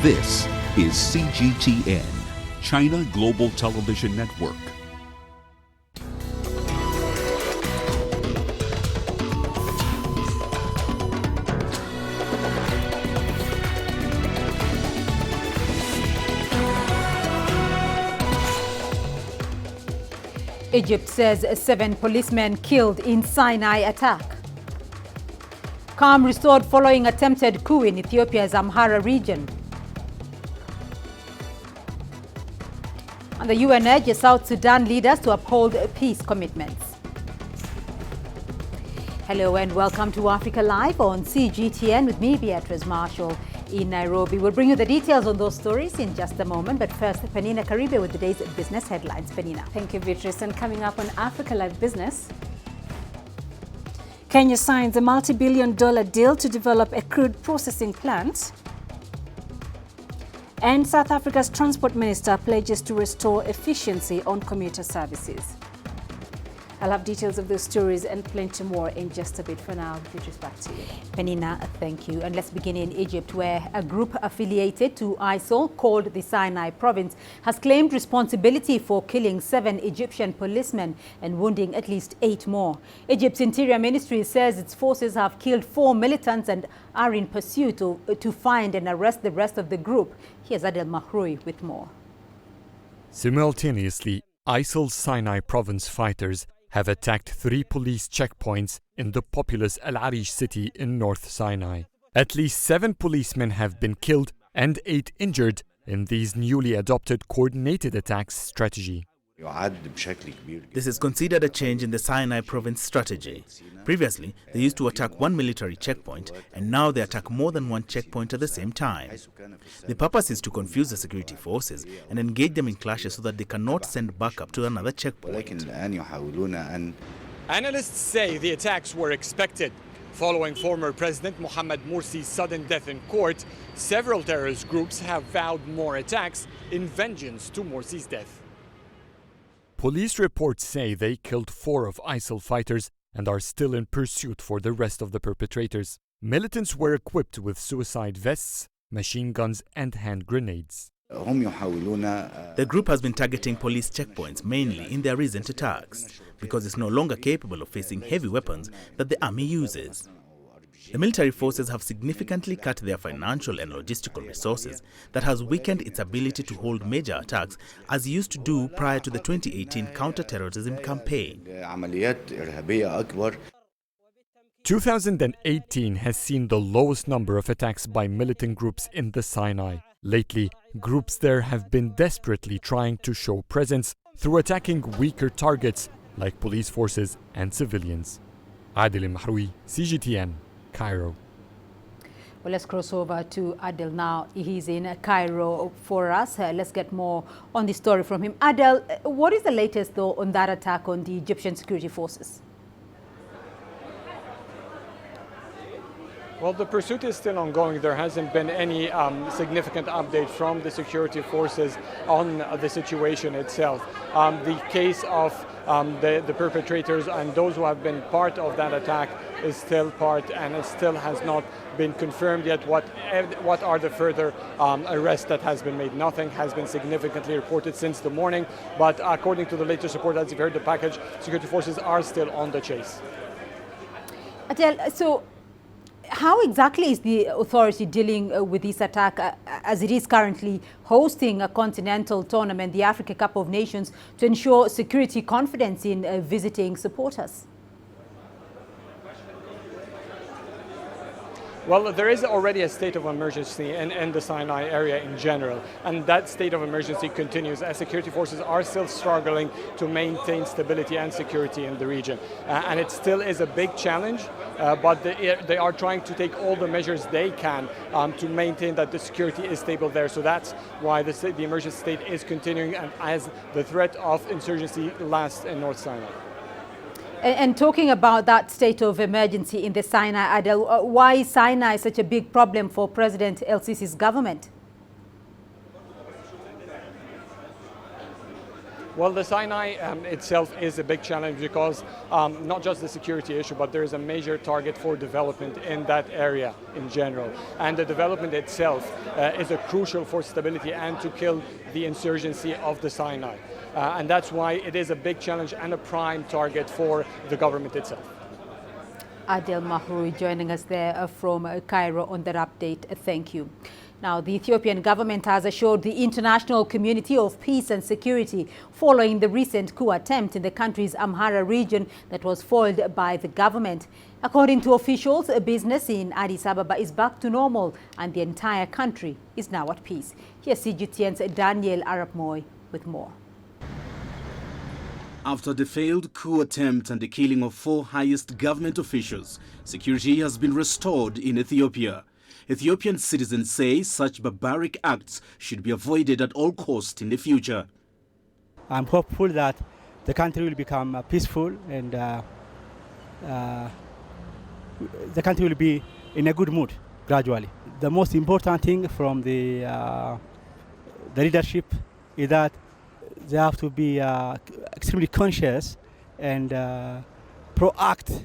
This is CGTN, China Global Television Network. Egypt says 7 policemen killed in Sinai attack. Calm restored following attempted coup in Ethiopia's Amhara region. And the UN urges South Sudan leaders to uphold peace commitments. Hello and welcome to Africa Live on CGTN with me, Beatrice Marsall, in Nairobi. We'll bring you the details on those stories in just a moment, but first, Penina Karibe with the day's business headlines. Penina. Thank you, Beatrice. And coming up on Africa Live Business, Kenya signs a multi-billion-dollar deal to develop a crude processing plant. And South Africa's Transport Minister pledges to restore efficiency on commuter services. I'll have details of those stories and plenty more in just a bit. For now, Beatrice, back to you. Penina, thank you. And let's begin in Egypt, where a group affiliated to ISIL called the Sinai Province has claimed responsibility for killing 7 Egyptian policemen and wounding at least 8 more. Egypt's Interior Ministry says its forces have killed 4 militants and are in pursuit to find and arrest the rest of the group. Here's Adel Mahroui with more. Simultaneously, ISIL's Sinai Province fighters have attacked 3 police checkpoints in the populous Al Arish city in North Sinai. At least 7 policemen have been killed and 8 injured in these newly adopted coordinated attacks strategy. This is considered a change in the Sinai province strategy. Previously, they used to attack 1 military checkpoint, and now they attack more than 1 checkpoint at the same time. The purpose is to confuse the security forces and engage them in clashes so that they cannot send backup to another checkpoint. Analysts say the attacks were expected. Following former President Mohamed Morsi's sudden death in court, several terrorist groups have vowed more attacks in vengeance to Morsi's death. Police reports say they killed 4 of ISIL fighters and are still in pursuit for the rest of the perpetrators. Militants were equipped with suicide vests, machine guns and hand grenades. The group has been targeting police checkpoints mainly in their recent attacks because it's no longer capable of facing heavy weapons that the army uses. The military forces have significantly cut their financial and logistical resources that has weakened its ability to hold major attacks as it used to do prior to the 2018 counter-terrorism campaign. 2018 has seen the lowest number of attacks by militant groups in the Sinai. Lately, groups there have been desperately trying to show presence through attacking weaker targets like police forces and civilians. Adel Mahroui, CGTN, Cairo. Well, let's cross over to Adel now. He's in Cairo for us. Let's get more on the story from him. Adel, what is the latest, though, on that attack on the Egyptian security forces? Well, the pursuit is still ongoing. There hasn't been any significant update from the security forces on the situation itself. The case of the perpetrators and those who have been part of that attack is still part, and it still has not been confirmed yet what are the further arrests that has been made. Nothing has been significantly reported since the morning, but according to the latest report, as you've heard the package, security forces are still on the chase. Adel, so how exactly is the authority dealing with this attack as it is currently hosting a continental tournament, the Africa Cup of Nations, to ensure security confidence in visiting supporters? Well, there is already a state of emergency in the Sinai area in general, and that state of emergency continues as security forces are still struggling to maintain stability and security in the region. And it still is a big challenge, but they are trying to take all the measures they can to maintain that the security is stable there. So that's why the emergency state is continuing, and as the threat of insurgency lasts in North Sinai. And talking about that state of emergency in the Sinai, Adel, why is Sinai such a big problem for President El-Sisi's government? Well, the Sinai itself is a big challenge because not just the security issue, but there is a major target for development in that area in general. And the development itself is crucial for stability and to kill the insurgency of the Sinai. And that's why it is a big challenge and a prime target for the government itself. Adel Mahroui joining us there from Cairo on that update. Thank you. Now, the Ethiopian government has assured the international community of peace and security following the recent coup attempt in the country's Amhara region that was foiled by the government. According to officials, business in Addis Ababa is back to normal and the entire country is now at peace. Here's CGTN's Daniel Arap Moy with more. After the failed coup attempt and the killing of 4 highest government officials, security has been restored in Ethiopia. Ethiopian citizens say such barbaric acts should be avoided at all costs in the future. I'm hopeful that the country will become peaceful and the country will be in a good mood gradually. The most important thing from the leadership is that they have to be extremely conscious and proact,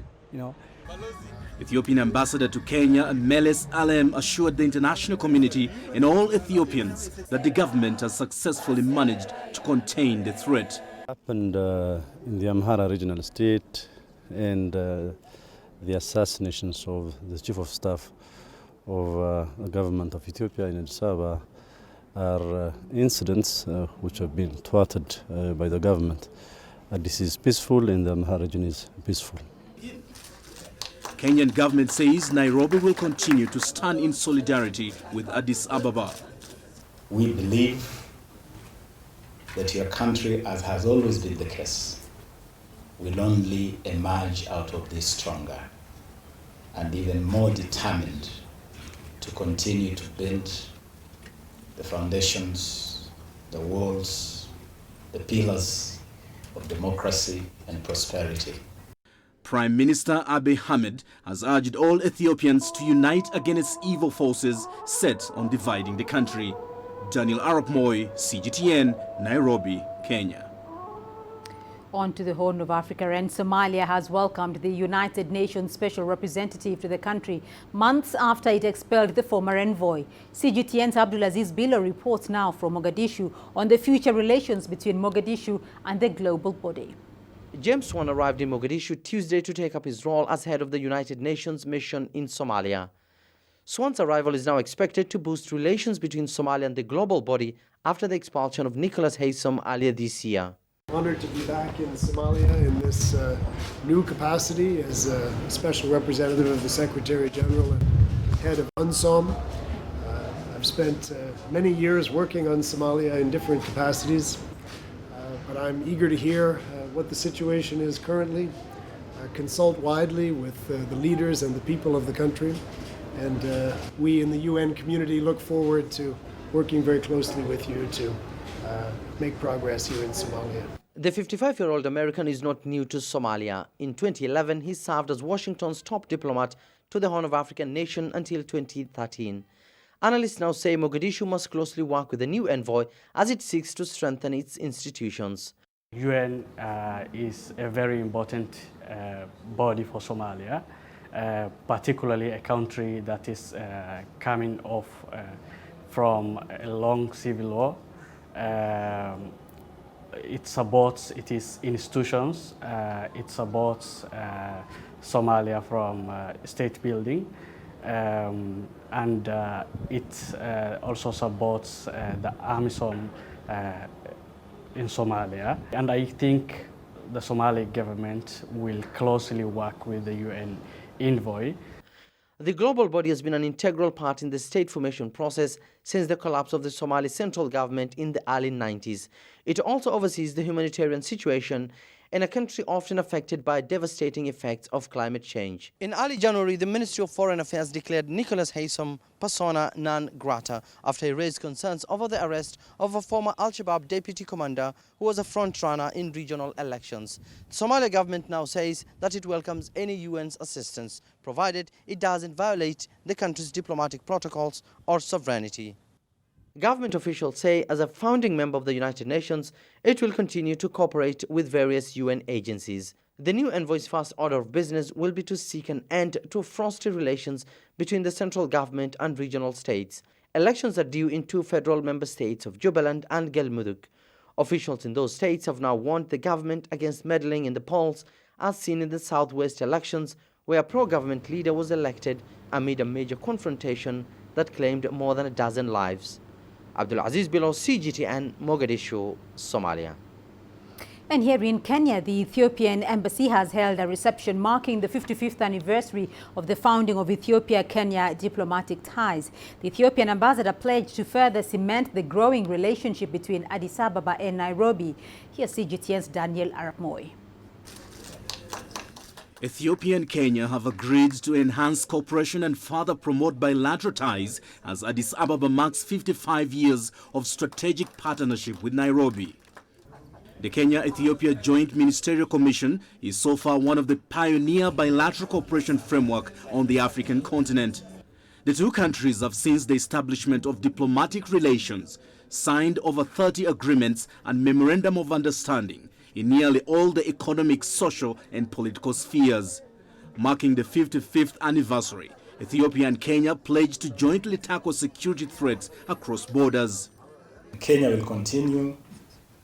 Ethiopian ambassador to Kenya, Meles Alem, assured the international community and all Ethiopians that the government has successfully managed to contain the threat. Happened in the Amhara regional state and the assassinations of the chief of staff of the government of Ethiopia in Addis Ababa are incidents which have been thwarted by the government. This is peaceful and the Amhara region is peaceful. Kenyan government says Nairobi will continue to stand in solidarity with Addis Ababa. We believe that your country, as has always been the case, will only emerge out of this stronger and even more determined to continue to build the foundations, the walls, the pillars of democracy and prosperity. Prime Minister Abiy Ahmed has urged all Ethiopians to unite against evil forces set on dividing the country. Daniel Arap Moy, CGTN, Nairobi, Kenya. On to the Horn of Africa, and Somalia has welcomed the United Nations Special Representative to the country months after it expelled the former envoy. CGTN's Abdulaziz Bilo reports now from Mogadishu on the future relations between Mogadishu and the global body. James Swan arrived in Mogadishu Tuesday to take up his role as head of the United Nations mission in Somalia. Swan's arrival is now expected to boost relations between Somalia and the global body after the expulsion of Nicholas Haysom earlier this year. Honored to be back in Somalia in this new capacity as a special representative of the Secretary General and head of UNSOM. I've spent many years working on Somalia in different capacities, but I'm eager to hear what the situation is currently, consult widely with the leaders and the people of the country, and we in the UN community look forward to working very closely with you to make progress here in Somalia. The 55-year-old American is not new to Somalia. In 2011, he served as Washington's top diplomat to the Horn of African nation until 2013. Analysts now say Mogadishu must closely work with the new envoy as it seeks to strengthen its institutions. UN is a very important body for Somalia, particularly a country that is coming off from a long civil war. It supports its institutions, it supports Somalia from state building, and it also supports the AMISOM in Somalia. And I think the Somali government will closely work with the UN envoy. The global body has been an integral part in the state formation process since the collapse of the Somali central government in the early 90s. It also oversees the humanitarian situation in a country often affected by devastating effects of climate change. In early January, the Ministry of Foreign Affairs declared Nicholas Haysom persona non grata after he raised concerns over the arrest of a former Al-Shabaab deputy commander who was a front-runner in regional elections. The Somalia government now says that it welcomes any UN's assistance, provided it doesn't violate the country's diplomatic protocols or sovereignty. Government officials say as a founding member of the United Nations, it will continue to cooperate with various UN agencies. The new envoy's first order of business will be to seek an end to frosty relations between the central government and regional states. Elections are due in 2 federal member states of Jubaland and Galmudug. Officials in those states have now warned the government against meddling in the polls, as seen in the southwest elections, where a pro-government leader was elected amid a major confrontation that claimed more than a dozen lives. Abdul Aziz Bilo, CGTN, Mogadishu, Somalia. And here in Kenya, the Ethiopian embassy has held a reception marking the 55th anniversary of the founding of Ethiopia-Kenya diplomatic ties. The Ethiopian ambassador pledged to further cement the growing relationship between Addis Ababa and Nairobi. Here's CGTN's Daniel Arap Moi. Ethiopia and Kenya have agreed to enhance cooperation and further promote bilateral ties as Addis Ababa marks 55 years of strategic partnership with Nairobi. The Kenya-Ethiopia Joint Ministerial Commission is so far one of the pioneer bilateral cooperation framework on the African continent. The two countries have, since the establishment of diplomatic relations, signed over 30 agreements and memorandum of understanding in nearly all the economic, social and political spheres. Marking the 55th anniversary, Ethiopia and Kenya pledged to jointly tackle security threats across borders. Kenya will continue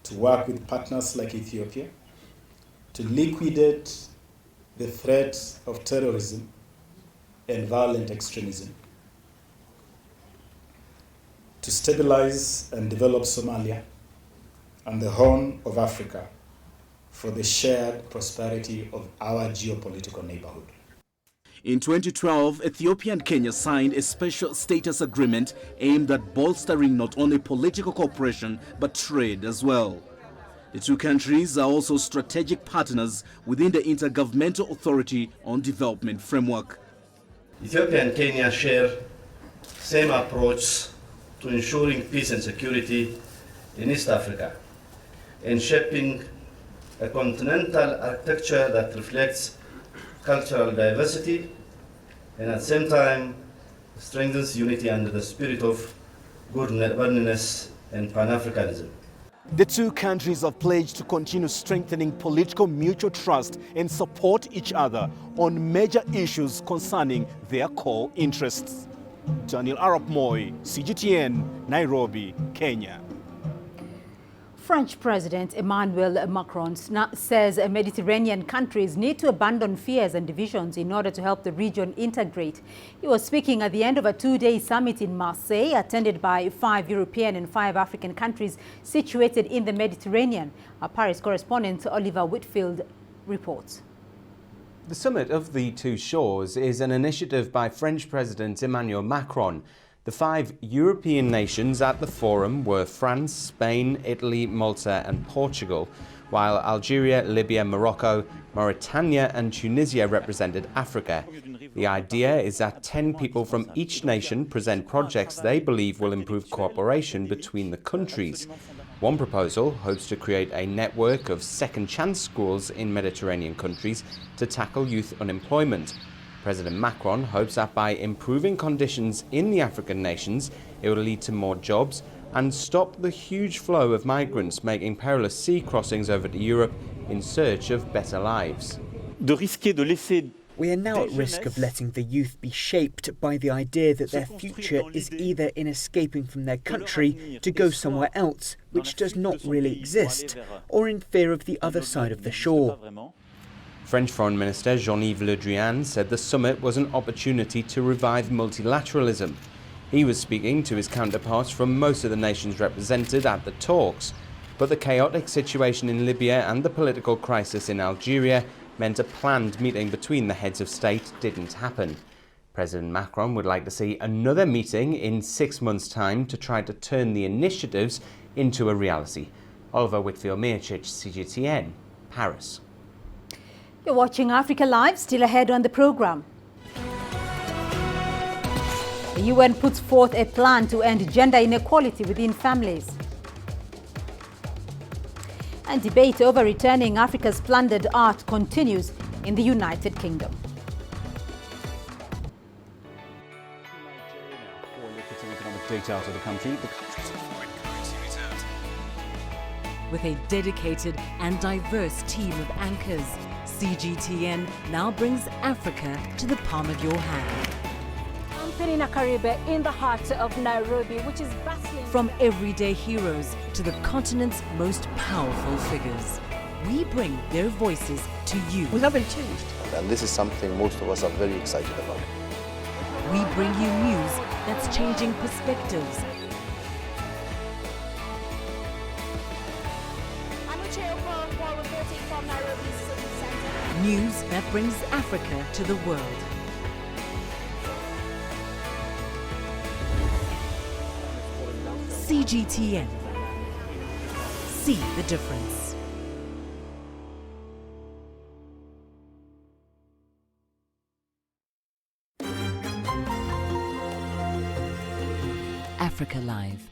to work with partners like Ethiopia to liquidate the threats of terrorism and violent extremism, to stabilize and develop Somalia and the Horn of Africa for the shared prosperity of our geopolitical neighborhood. In 2012, Ethiopia and Kenya signed a special status agreement aimed at bolstering not only political cooperation but trade as well. The two countries are also strategic partners within the Intergovernmental Authority on Development framework. Ethiopia and Kenya share same approach to ensuring peace and security in East Africa and shaping a continental architecture that reflects cultural diversity and at the same time strengthens unity under the spirit of good governance and Pan-Africanism. The two countries have pledged to continue strengthening political mutual trust and support each other on major issues concerning their core interests. Daniel Arap Moi, CGTN, Nairobi, Kenya. French President Emmanuel Macron says Mediterranean countries need to abandon fears and divisions in order to help the region integrate. He was speaking at the end of a 2-day summit in Marseille, attended by 5 European and 5 African countries situated in the Mediterranean. Our Paris correspondent Oliver Whitfield reports. The summit of the two shores is an initiative by French President Emmanuel Macron. The 5 European nations at the forum were France, Spain, Italy, Malta and Portugal, while Algeria, Libya, Morocco, Mauritania and Tunisia represented Africa. The idea is that 10 people from each nation present projects they believe will improve cooperation between the countries. One proposal hopes to create a network of second-chance schools in Mediterranean countries to tackle youth unemployment. President Macron hopes that by improving conditions in the African nations, it will lead to more jobs and stop the huge flow of migrants making perilous sea crossings over to Europe in search of better lives. We are now at risk of letting the youth be shaped by the idea that their future is either in escaping from their country to go somewhere else, which does not really exist, or in fear of the other side of the shore. French Foreign Minister Jean-Yves Le Drian said the summit was an opportunity to revive multilateralism. He was speaking to his counterparts from most of the nations represented at the talks, but the chaotic situation in Libya and the political crisis in Algeria meant a planned meeting between the heads of state didn't happen. President Macron would like to see another meeting in 6 months' time to try to turn the initiatives into a reality. Oliver Whitfield-Mirchich, CGTN, Paris. You're watching Africa Live, still ahead on the program. The UN puts forth a plan to end gender inequality within families. And debate over returning Africa's plundered art continues in the United Kingdom. detail to the country. The country's foreign currency reserves. With a dedicated and diverse team of anchors, CGTN now brings Africa to the palm of your hand. I'm Penina Karibe in the heart of Nairobi, which is bustling. From everyday heroes to the continent's most powerful figures, we bring their voices to you. We haven't changed. And this is something most of us are very excited about. We bring you news that's changing perspectives. From Nairobi City Center. News that brings Africa to the world. CGTN. See the difference. Africa Live.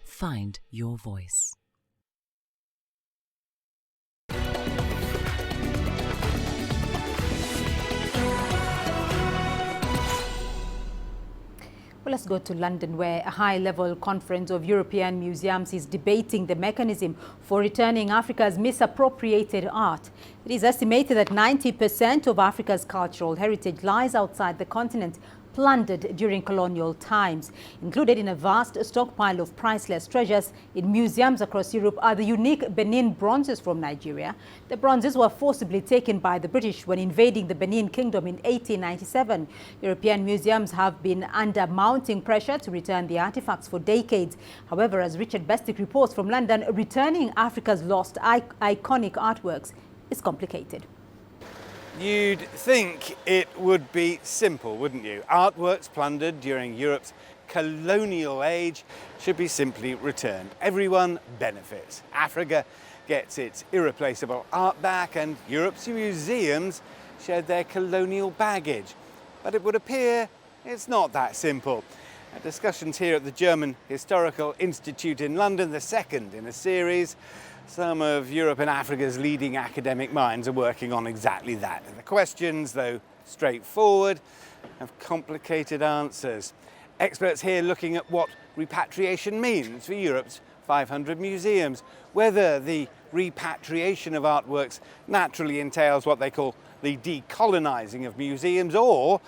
Find your voice. Well, let's go to London, where a high-level conference of European museums is debating the mechanism for returning Africa's misappropriated art. It is estimated that 90% of Africa's cultural heritage lies outside the continent, plundered during colonial times. Included in a vast stockpile of priceless treasures in museums across Europe are the unique Benin bronzes from Nigeria. The bronzes were forcibly taken by the British when invading the Benin Kingdom in 1897. European museums have been under mounting pressure to return the artifacts for decades. However, as Richard Bestick reports from London, returning Africa's lost iconic artworks is complicated. You'd think it would be simple, wouldn't you? Artworks plundered during Europe's colonial age should be simply returned. Everyone benefits. Africa gets its irreplaceable art back, and Europe's museums shed their colonial baggage. But it would appear it's not that simple. Discussions here at the German Historical Institute in London, the second in a series. Some of Europe and Africa's leading academic minds are working on exactly that. The questions, though straightforward, have complicated answers. Experts here looking at what repatriation means for Europe's 500 museums, whether the repatriation of artworks naturally entails what they call the decolonizing of museums, or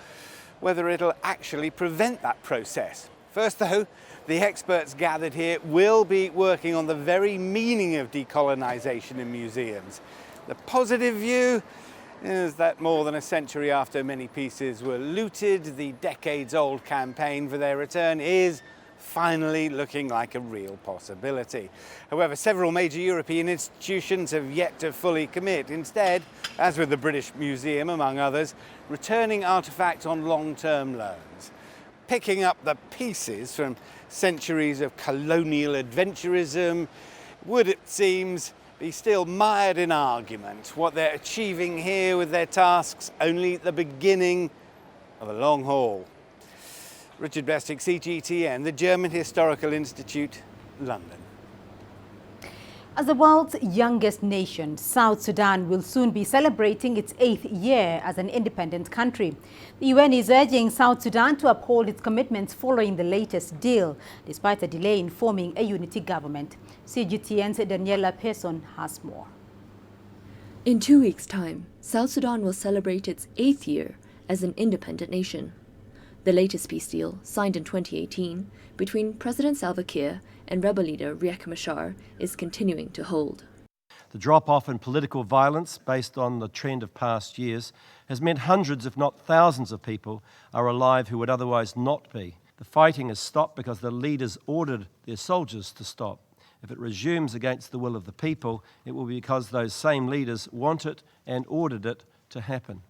whether it'll actually prevent that process. First, though, the experts gathered here will be working on the very meaning of decolonization in museums. The positive view is that more than a century after many pieces were looted, the decades-old campaign for their return is finally looking like a real possibility. However, several major European institutions have yet to fully commit. Instead, as with the British Museum, among others, returning artifacts on long-term loans. Picking up the pieces from centuries of colonial adventurism would, it seems, be still mired in argument. What they're achieving here with their tasks only the beginning of a long haul. Richard Bestick, CGTN, the German Historical Institute, London. As the world's youngest nation, South Sudan will soon be celebrating its 8th year as an independent country. The UN is urging South Sudan to uphold its commitments following the latest deal, despite a delay in forming a unity government. CGTN's Daniela Pearson has more. In 2 weeks' time, South Sudan will celebrate its 8th year as an independent nation. The latest peace deal, signed in 2018, between President Salva Kiir and rebel leader Riek Machar is continuing to hold. The drop-off in political violence based on the trend of past years has meant hundreds, if not thousands of people are alive who would otherwise not be. The fighting has stopped because the leaders ordered their soldiers to stop. If it resumes against the will of the people, it will be because those same leaders want it and ordered it to happen.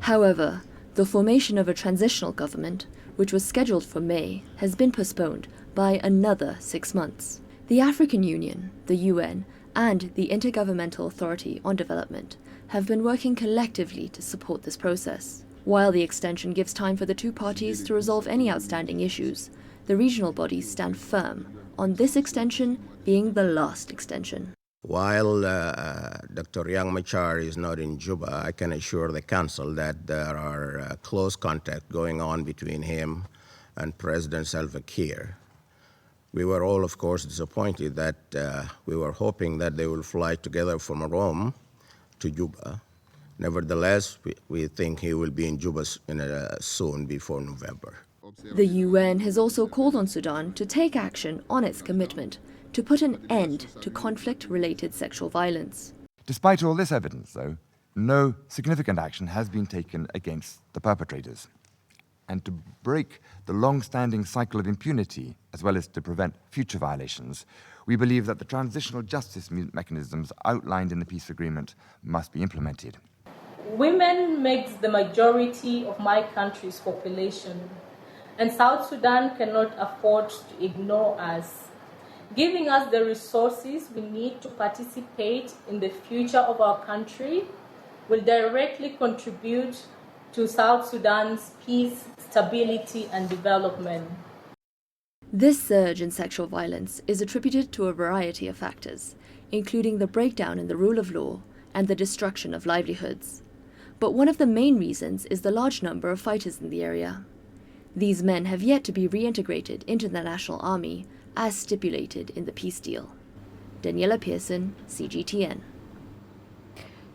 However, the formation of a transitional government, which was scheduled for May, has been postponed by another 6 months. The African Union, the UN, and the Intergovernmental Authority on Development have been working collectively to support this process. While the extension gives time for the two parties to resolve any outstanding issues, the regional bodies stand firm on this extension being the last extension. While Dr. Riek Machar is not in Juba, I can assure the Council that there are close contact going on between him and President Salva Kiir. We were all, of course, disappointed that we were hoping that they will fly together from Rome to Juba. Nevertheless, we think he will be in Juba soon, before November. The UN has also called on Sudan to take action on its commitment to put an end to conflict-related sexual violence. Despite all this evidence, though, no significant action has been taken against the perpetrators. And to break the long-standing cycle of impunity, as well as to prevent future violations, we believe that the transitional justice mechanisms outlined in the peace agreement must be implemented. Women makes the majority of my country's population, and South Sudan cannot afford to ignore us, giving us the resources we need to participate in the future of our country will directly contribute to South Sudan's peace, stability, and development. This surge in sexual violence is attributed to a variety of factors, including the breakdown in the rule of law and the destruction of livelihoods. But one of the main reasons is the large number of fighters in the area. These men have yet to be reintegrated into the national army as stipulated in the peace deal. Daniela Pearson, CGTN.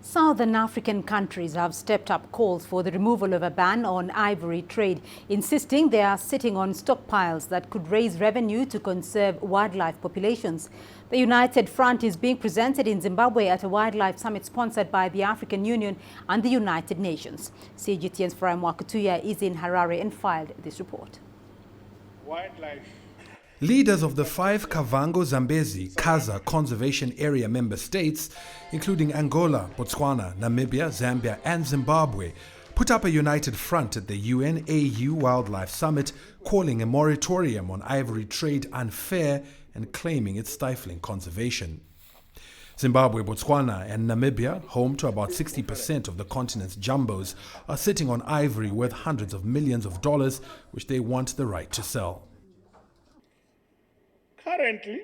Southern African countries have stepped up calls for the removal of a ban on ivory trade, insisting they are sitting on stockpiles that could raise revenue to conserve wildlife populations. The United Front is being presented in Zimbabwe at a wildlife summit sponsored by the African Union and the United Nations. CGTN's Farai Mwakutuya is in Harare and filed this report. Wildlife. Leaders of the 5 Kavango Zambezi Khaza Conservation Area member states, including Angola, Botswana, Namibia, Zambia and Zimbabwe, put up a united front at the UN-AU Wildlife Summit, calling a moratorium on ivory trade unfair and claiming it's stifling conservation. Zimbabwe, Botswana and Namibia, home to about 60% of the continent's jumbos, are sitting on ivory worth hundreds of millions of dollars, which they want the right to sell. Currently,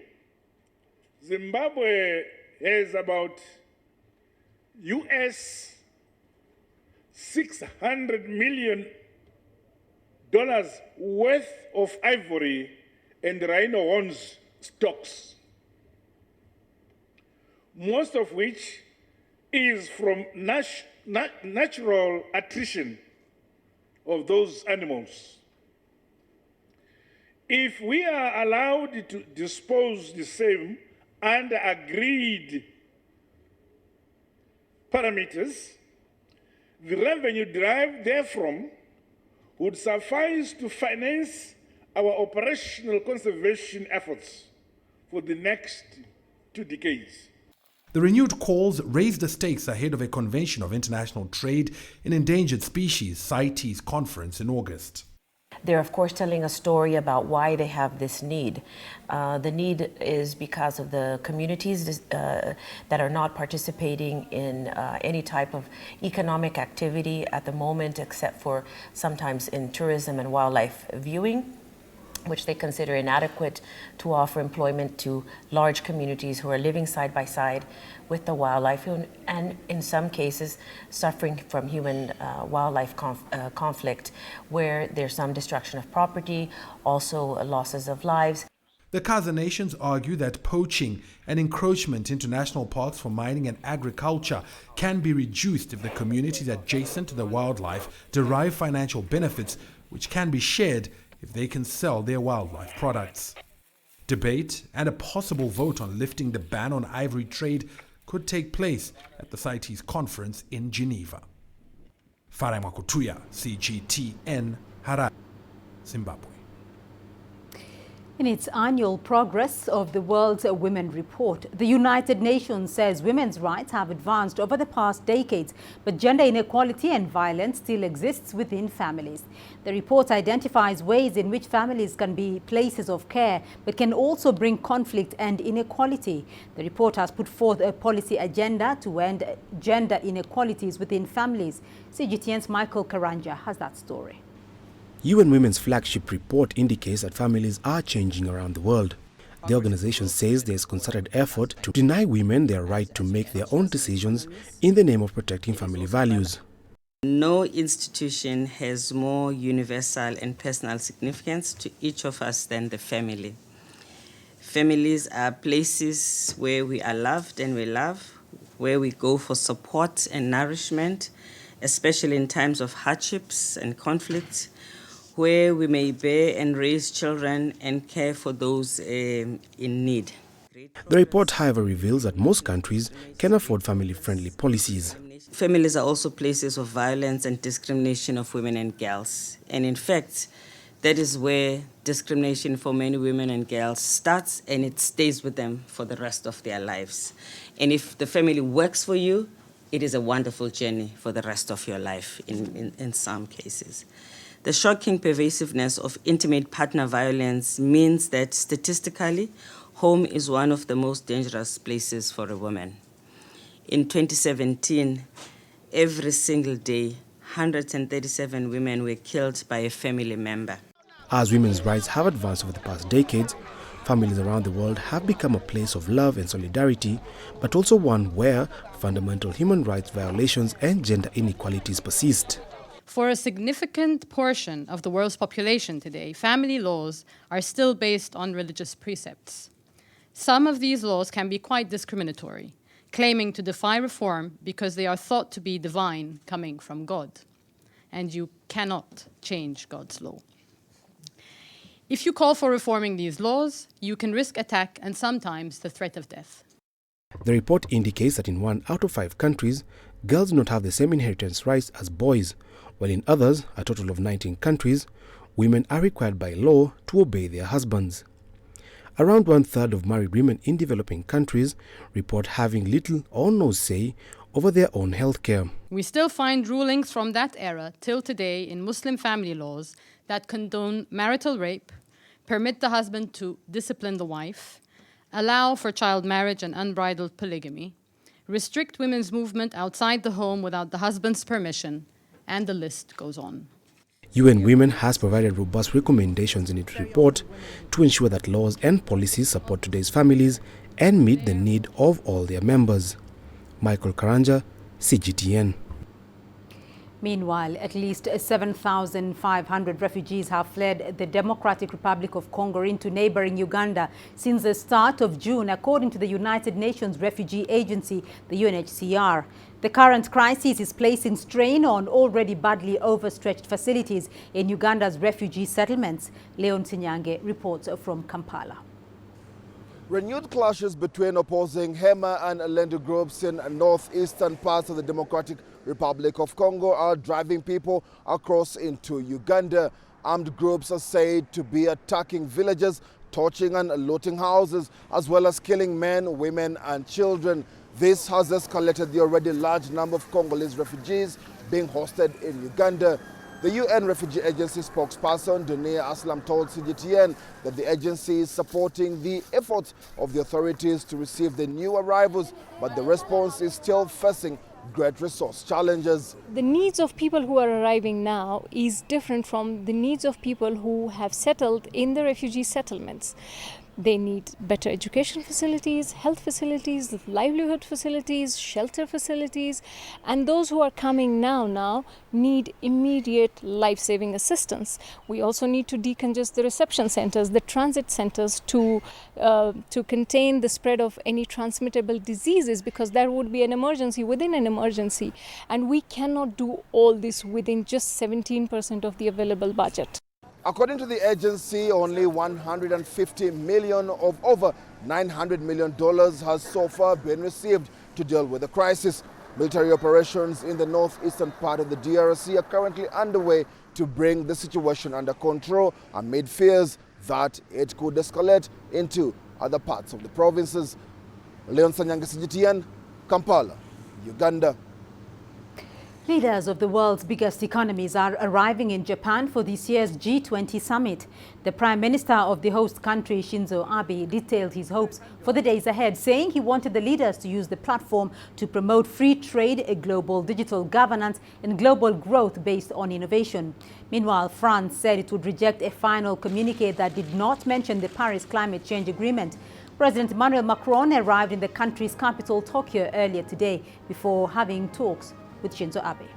Zimbabwe has about US $600 million worth of ivory and rhino horns stocks, most of which is from natural attrition of those animals. If we are allowed to dispose the same under agreed parameters, the revenue derived therefrom would suffice to finance our operational conservation efforts for the next 2 decades. The renewed calls raise the stakes ahead of a convention of international trade in endangered species CITES conference in August. They're, of course, telling a story about why they have this need. The need is because of the communities that are not participating in any type of economic activity at the moment, except for sometimes in tourism and wildlife viewing, which they consider inadequate to offer employment to large communities who are living side by side with the wildlife and in some cases suffering from human-wildlife conflict, where there's some destruction of property, also losses of lives. The Khaza nations argue that poaching and encroachment into national parks for mining and agriculture can be reduced if the communities adjacent to the wildlife derive financial benefits, which can be shared if they can sell their wildlife products. Debate and a possible vote on lifting the ban on ivory trade could take place at the CITES conference in Geneva. Farai Mwakutuya, CGTN, Harare, Zimbabwe. In its annual Progress of the World's Women report, the United Nations says women's rights have advanced over the past decades, but gender inequality and violence still exists within families. The report identifies ways in which families can be places of care, but can also bring conflict and inequality. The report has put forth a policy agenda to end gender inequalities within families. CGTN's Michael Karanja has that story. UN Women's flagship report indicates that families are changing around the world. The organization says there is concerted effort to deny women their right to make their own decisions in the name of protecting family values. No institution has more universal and personal significance to each of us than the family. Families are places where we are loved and we love, where we go for support and nourishment, especially in times of hardships and conflicts, where we may bear and raise children and care for those in need. The report, however, reveals that most countries can afford family-friendly policies. Families are also places of violence and discrimination of women and girls. And in fact, that is where discrimination for many women and girls starts, and it stays with them for the rest of their lives. And if the family works for you, it is a wonderful journey for the rest of your life in some cases. The shocking pervasiveness of intimate partner violence means that statistically, home is one of the most dangerous places for a woman. In 2017, every single day, 137 women were killed by a family member. As women's rights have advanced over the past decades, families around the world have become a place of love and solidarity, but also one where fundamental human rights violations and gender inequalities persist. For a significant portion of the world's population today, family laws are still based on religious precepts. Some of these laws can be quite discriminatory, claiming to defy reform because they are thought to be divine, coming from God. And you cannot change God's law. If you call for reforming these laws, you can risk attack and sometimes the threat of death. The report indicates that in 1 out of 5 countries, girls do not have the same inheritance rights as boys, while in others, a total of 19 countries, women are required by law to obey their husbands. Around 1/3 of married women in developing countries report having little or no say over their own health care. We still find rulings from that era till today in Muslim family laws that condone marital rape, permit the husband to discipline the wife, allow for child marriage and unbridled polygamy, restrict women's movement outside the home without the husband's permission, and the list goes on. UN Women has provided robust recommendations in its report to ensure that laws and policies support today's families and meet the need of all their members. Michael Karanja, CGTN. Meanwhile, at least 7,500 refugees have fled the Democratic Republic of Congo into neighboring Uganda since the start of June, according to the United Nations Refugee Agency, the UNHCR. The current crisis is placing strain on already badly overstretched facilities in Uganda's refugee settlements. Leon Sinyange reports from Kampala. Renewed clashes between opposing Hema and Lendu groups in northeastern parts of the Democratic Republic of Congo are driving people across into Uganda. Armed groups are said to be attacking villages, torching and looting houses, as well as killing men, women and children. This has escalated the already large number of Congolese refugees being hosted in Uganda. The UN Refugee Agency spokesperson Dunia Aslam told CGTN that the agency is supporting the efforts of the authorities to receive the new arrivals, but the response is still facing great resource challenges. The needs of people who are arriving now is different from the needs of people who have settled in the refugee settlements. They need better education facilities, health facilities, livelihood facilities, shelter facilities, and those who are coming now need immediate life-saving assistance. We also need to decongest the reception centers, the transit centers to contain the spread of any transmittable diseases, because there would be an emergency within an emergency, and we cannot do all this within just 17% of the available budget. According to the agency, only $150 million of over $900 million has so far been received to deal with the crisis. Military operations in the northeastern part of the DRC are currently underway to bring the situation under control amid fears that it could escalate into other parts of the provinces. Leon Sanyanga, CGTN, Kampala, Uganda. Leaders of the world's biggest economies are arriving in Japan for this year's G20 summit. The Prime Minister of the host country, Shinzo Abe, detailed his hopes for the days ahead, saying he wanted the leaders to use the platform to promote free trade, a global digital governance, and global growth based on innovation. Meanwhile, France said it would reject a final communique that did not mention the Paris Climate Change Agreement. President Emmanuel Macron arrived in the country's capital, Tokyo, earlier today before having talks with Shinzo Abe.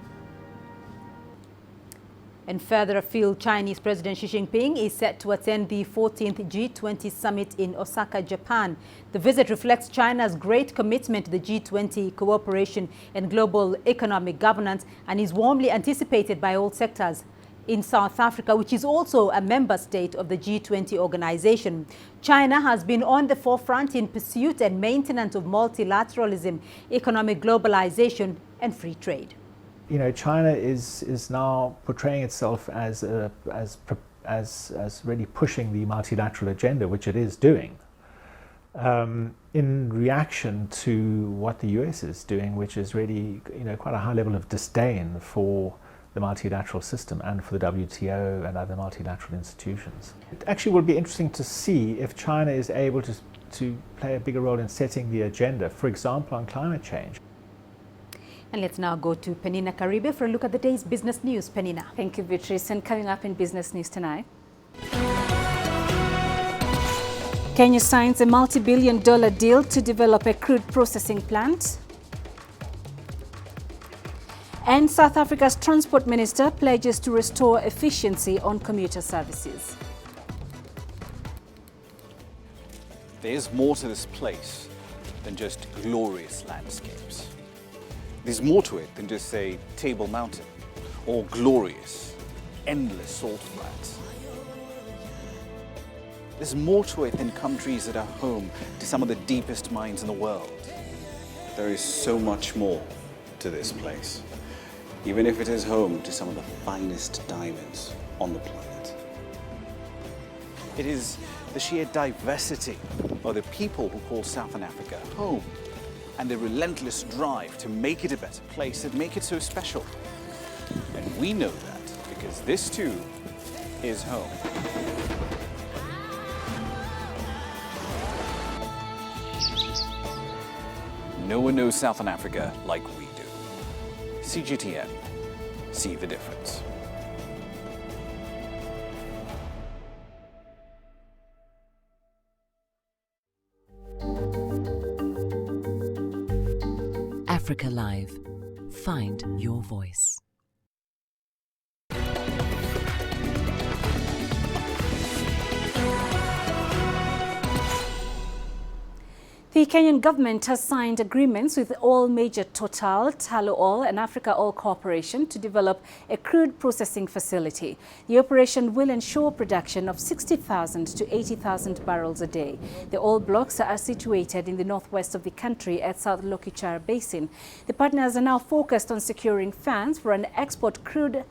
And further afield, Chinese President Xi Jinping is set to attend the 14th G20 summit in Osaka, Japan. The visit reflects China's great commitment to the G20 cooperation and global economic governance and is warmly anticipated by all sectors. In South Africa, which is also a member state of the G20 organization, China has been on the forefront in pursuit and maintenance of multilateralism, economic globalization and free trade. You know, China is now portraying itself as really pushing the multilateral agenda, which it is doing, in reaction to what the US is doing, which is really, you know, quite a high level of disdain for the multilateral system and for the WTO and other multilateral institutions. It actually will be interesting to see if China is able to play a bigger role in setting the agenda, for example, on climate change. And let's now go to Penina Karibe for a look at the day's business news. Penina. Thank you, Beatrice. And coming up in business news tonight, Kenya signs a multi-billion-dollar deal to develop a crude processing plant. And South Africa's transport minister pledges to restore efficiency on commuter services. There's more to this place than just glorious landscapes. There's more to it than just, say, Table Mountain or glorious, endless salt flats. There's more to it than countries that are home to some of the deepest mines in the world. There is so much more to this place, even if it is home to some of the finest diamonds on the planet. It is the sheer diversity of the people who call Southern Africa home, and the relentless drive to make it a better place that make it so special. And we know that because this too is home. No one knows Southern Africa like we do. CGTN, see the difference. Africa Live. Find your voice. The Kenyan government has signed agreements with all major Total, Tullow Oil and Africa Oil Corporation to develop a crude processing facility. The operation will ensure production of 60,000 to 80,000 barrels a day. The oil blocks are situated in the northwest of the country at South Lokichar Basin. The partners are now focused on securing funds for an export crude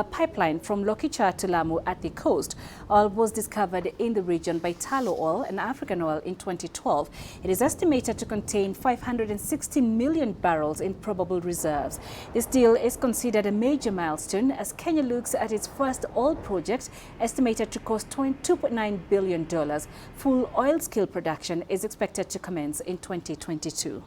pipeline from Lokichar to Lamu at the coast. Oil was discovered in the region by Tullow Oil and African Oil in 2012. It is estimated to contain 560 million barrels in probable reserves. This deal is considered a major milestone as Kenya looks at its first oil project, estimated to cost $2.9 billion. Full oil spill production is expected to commence in 2022.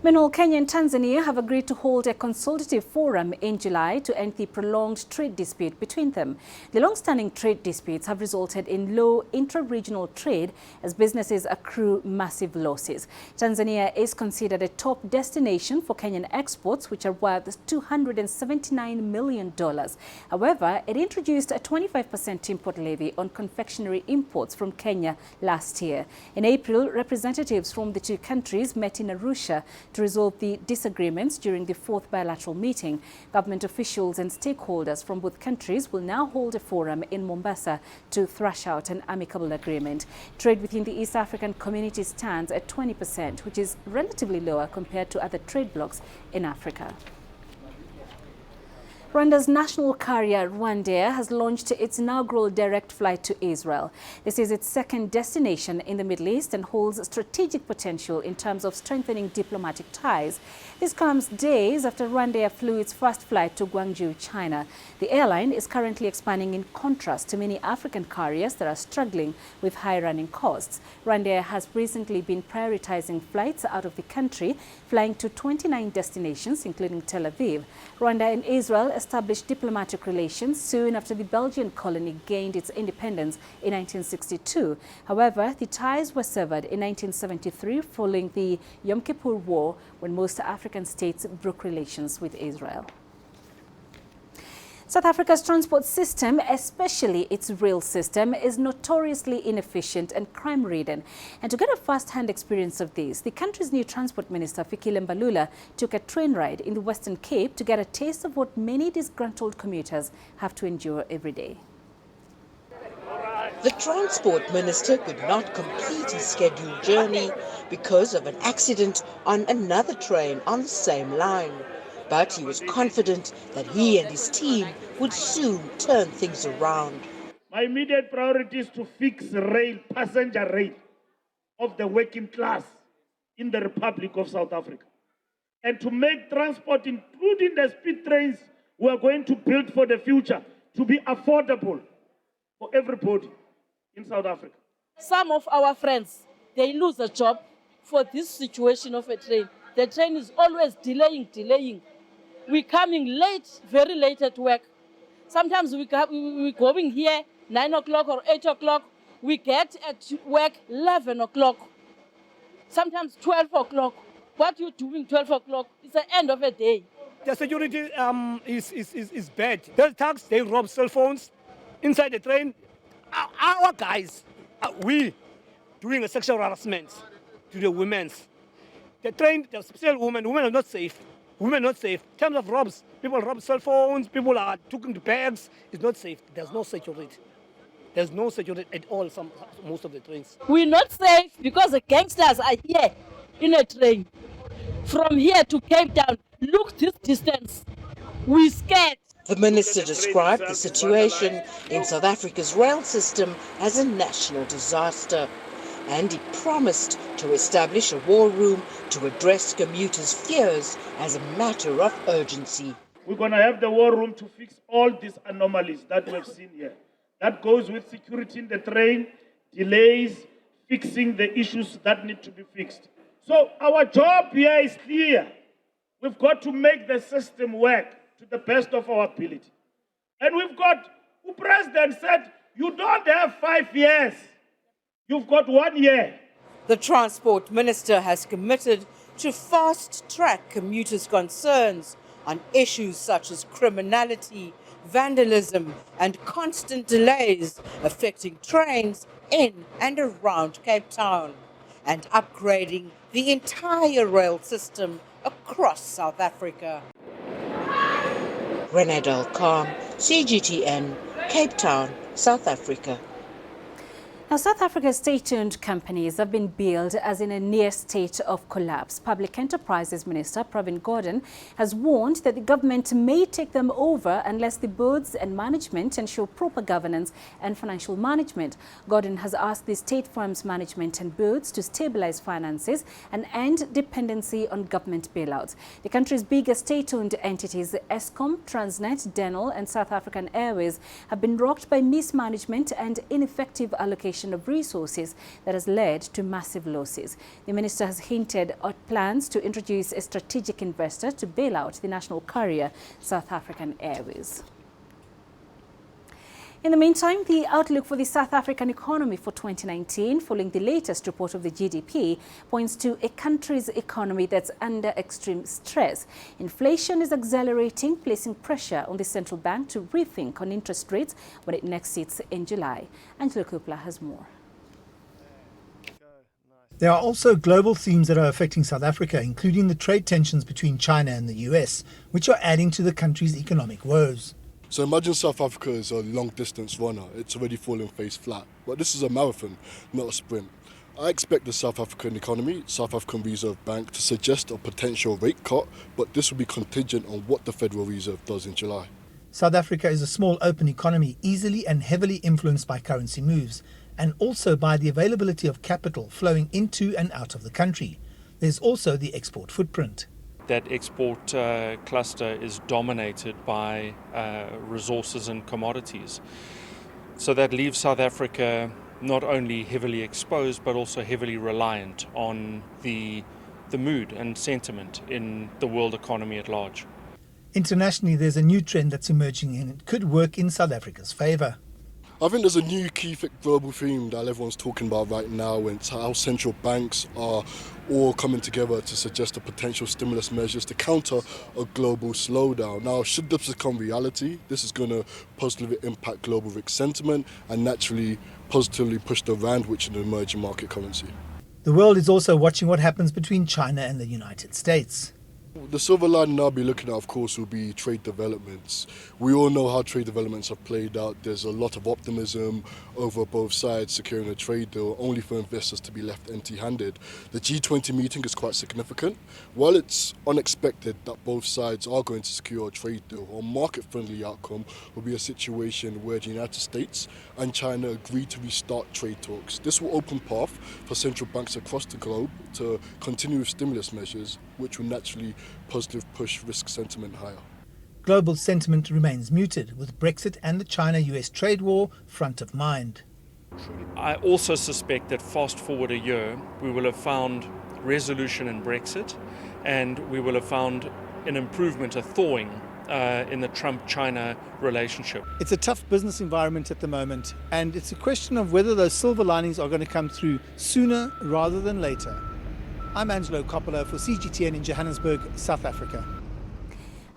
Meanwhile, Kenya and Tanzania have agreed to hold a consultative forum in July to end the prolonged trade dispute between them. The long-standing trade disputes have resulted in low intra-regional trade as businesses accrue massive losses. Tanzania is considered a top destination for Kenyan exports, which are worth $279 million. However, it introduced a 25% import levy on confectionery imports from Kenya last year. In April, representatives from the two countries met in Arusha to resolve the disagreements during the fourth bilateral meeting. Government officials and stakeholders from both countries will now hold a forum in Mombasa to thrash out an amicable agreement. Trade within the East African community stands at 20%, which is relatively lower compared to other trade blocs in Africa. Rwanda's national carrier RwandAir has launched its inaugural direct flight to Israel. This is its second destination in the Middle East and holds strategic potential in terms of strengthening diplomatic ties. This comes days after RwandAir flew its first flight to Guangzhou, China. The airline is currently expanding in contrast to many African carriers that are struggling with high running costs. RwandAir has recently been prioritizing flights out of the country, flying to 29 destinations, including Tel Aviv. Rwanda and Israel established diplomatic relations soon after the Belgian colony gained its independence in 1962. However, the ties were severed in 1973 following the Yom Kippur War, when most African states broke relations with Israel. South Africa's transport system, especially its rail system, is notoriously inefficient and crime-ridden. And to get a first-hand experience of this, the country's new Transport Minister, Fikile Mbalula, took a train ride in the Western Cape to get a taste of what many disgruntled commuters have to endure every day. The Transport Minister could not complete his scheduled journey because of an accident on another train on the same line. But he was confident that he and his team would soon turn things around. My immediate priority is to fix rail, passenger rail of the working class in the Republic of South Africa. And to make transport, including the speed trains we are going to build for the future, to be affordable for everybody in South Africa. Some of our friends, they lose a job for this situation of a train. The train is always delaying. We're coming late, very late at work. Sometimes we're going here 9 o'clock or 8 o'clock. We get at work 11 o'clock. Sometimes 12 o'clock. What you doing 12 o'clock? It's the end of a day. The security is bad. The thugs, they rob cell phones inside the train. Our guys, we doing a sexual harassment to the women. The train, the special women are not safe. Women not safe. In terms of robs, people rob cell phones, people are taking the bags. It's not safe. There's no security. There's no security at all, most of the trains. We're not safe because the gangsters are here in a train. From here to Cape Town, look this distance. We're scared. The minister described the situation in South Africa's rail system as a national disaster. And he promised to establish a war room to address commuters' fears as a matter of urgency. We're going to have the war room to fix all these anomalies that we've seen here. That goes with security in the train, delays, fixing the issues that need to be fixed. So our job here is clear. We've got to make the system work to the best of our ability. And the president said, you don't have 5 years. You've got 1 year. The Transport Minister has committed to fast-track commuters' concerns on issues such as criminality, vandalism, and constant delays affecting trains in and around Cape Town, and upgrading the entire rail system across South Africa. Renadel Khan, CGTN, Cape Town, South Africa. Now, South Africa's state-owned companies have been billed as in a near state of collapse. Public Enterprises Minister Pravin Gordhan has warned that the government may take them over unless the boards and management ensure proper governance and financial management. Gordhan has asked the state firms' management and boards to stabilize finances and end dependency on government bailouts. The country's biggest state-owned entities, Eskom, Transnet, Denel and South African Airways, have been rocked by mismanagement and ineffective allocation of resources that has led to massive losses. The minister has hinted at plans to introduce a strategic investor to bail out the national carrier, South African Airways. In the meantime, the outlook for the South African economy for 2019, following the latest report of the GDP, points to a country's economy that's under extreme stress. Inflation is accelerating, placing pressure on the central bank to rethink on interest rates when it next sits in July. Angela Kupla has more. There are also global themes that are affecting South Africa, including the trade tensions between China and the US, which are adding to the country's economic woes. So imagine South Africa is a long-distance runner. It's already fallen face flat. But this is a marathon, not a sprint. I expect the South African economy, South African Reserve Bank, to suggest a potential rate cut, but this will be contingent on what the Federal Reserve does in July. South Africa is a small open economy, easily and heavily influenced by currency moves, and also by the availability of capital flowing into and out of the country. There's also the export footprint. That export cluster is dominated by resources and commodities. So that leaves South Africa not only heavily exposed, but also heavily reliant on the mood and sentiment in the world economy at large. Internationally, there's a new trend that's emerging and it could work in South Africa's favour. I think there's a new key global theme that everyone's talking about right now, and it's how central banks are all coming together to suggest the potential stimulus measures to counter a global slowdown. Now, should this become reality, this is going to positively impact global risk sentiment and naturally positively push the rand, which is an emerging market currency. The world is also watching what happens between China and the United States. The silver lining I'll be looking at, of course, will be trade developments. We all know how trade developments have played out. There's a lot of optimism over both sides securing a trade deal, only for investors to be left empty-handed. The G20 meeting is quite significant. While it's unexpected that both sides are going to secure a trade deal, a market-friendly outcome will be a situation where the United States and China agree to restart trade talks. This will open path for central banks across the globe to continue with stimulus measures, which will naturally positive push risk sentiment higher. Global sentiment remains muted, with Brexit and the China-US trade war front of mind. I also suspect that fast forward a year, we will have found resolution in Brexit, and we will have found an improvement, a thawing in the Trump-China relationship. It's a tough business environment at the moment, and it's a question of whether those silver linings are going to come through sooner rather than later. I'm Angelo Coppola for CGTN in Johannesburg, South Africa.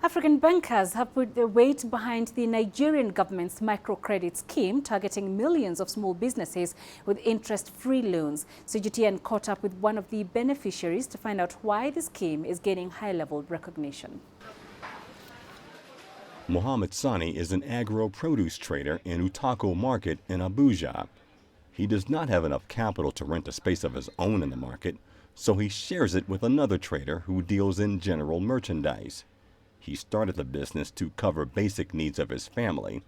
African bankers have put their weight behind the Nigerian government's microcredit scheme, targeting millions of small businesses with interest-free loans. CGTN caught up with one of the beneficiaries to find out why the scheme is gaining high-level recognition. Mohammed Sani is an agro-produce trader in Utako Market in Abuja. He does not have enough capital to rent a space of his own in the market, so he shares it with another trader who deals in general merchandise. He started the business to cover basic needs of his family.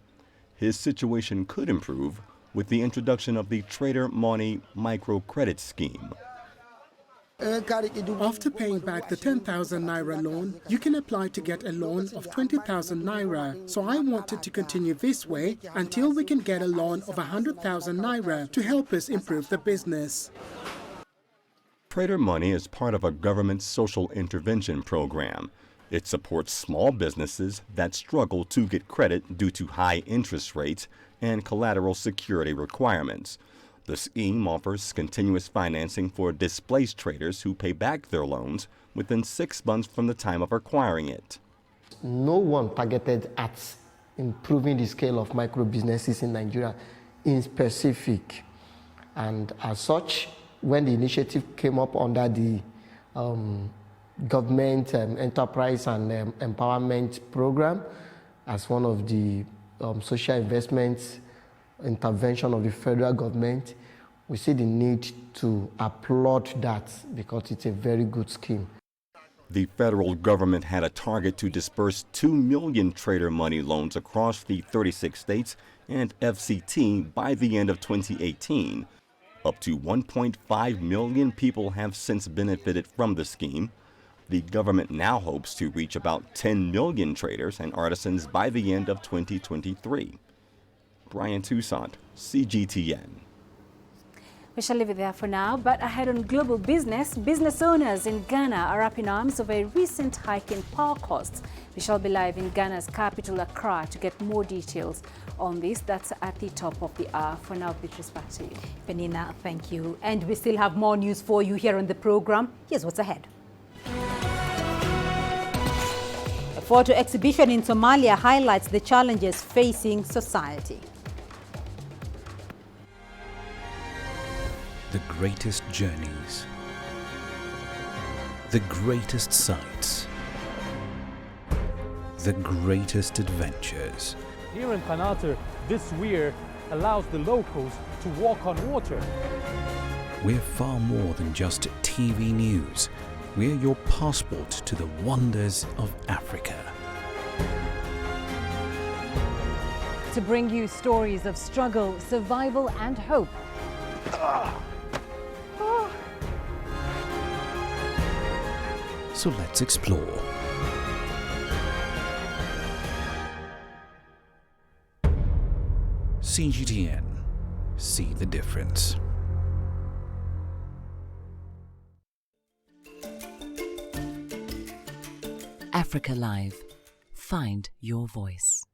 His situation could improve with the introduction of the Trader Money microcredit scheme. After paying back the 10,000 naira loan, you can apply to get a loan of 20,000 naira. So I wanted to continue this way until we can get a loan of 100,000 naira to help us improve the business. Trader Money is part of a government social intervention program. It supports small businesses that struggle to get credit due to high interest rates and collateral security requirements. The scheme offers continuous financing for displaced traders who pay back their loans within 6 months from the time of acquiring it. No one targeted at improving the scale of micro businesses in Nigeria in specific. And as such, when the initiative came up under the government enterprise and empowerment program as one of the social investments intervention of the federal government, we see the need to applaud that because it's a very good scheme. The federal government had a target to disperse 2 million Trader Money loans across the 36 states and FCT by the end of 2018. Up to 1.5 million people have since benefited from the scheme. The government now hopes to reach about 10 million traders and artisans by the end of 2023. Brian Toussaint, CGTN. We shall leave it there for now, but ahead on Global Business, business owners in Ghana are up in arms over a recent hike in power costs. We shall be live in Ghana's capital, Accra, to get more details on this. That's at the top of the hour. For now, Beatrice, back to you. Penina, thank you. And we still have more news for you here on the program. Here's what's ahead. A photo exhibition in Somalia highlights the challenges facing society. The greatest journeys, the greatest sights, the greatest adventures. Here in Panater, this weir allows the locals to walk on water. We're far more than just TV news. We're your passport to the wonders of Africa. To bring you stories of struggle, survival and hope. So let's explore. CGTN. See the difference. Africa Live. Find your voice.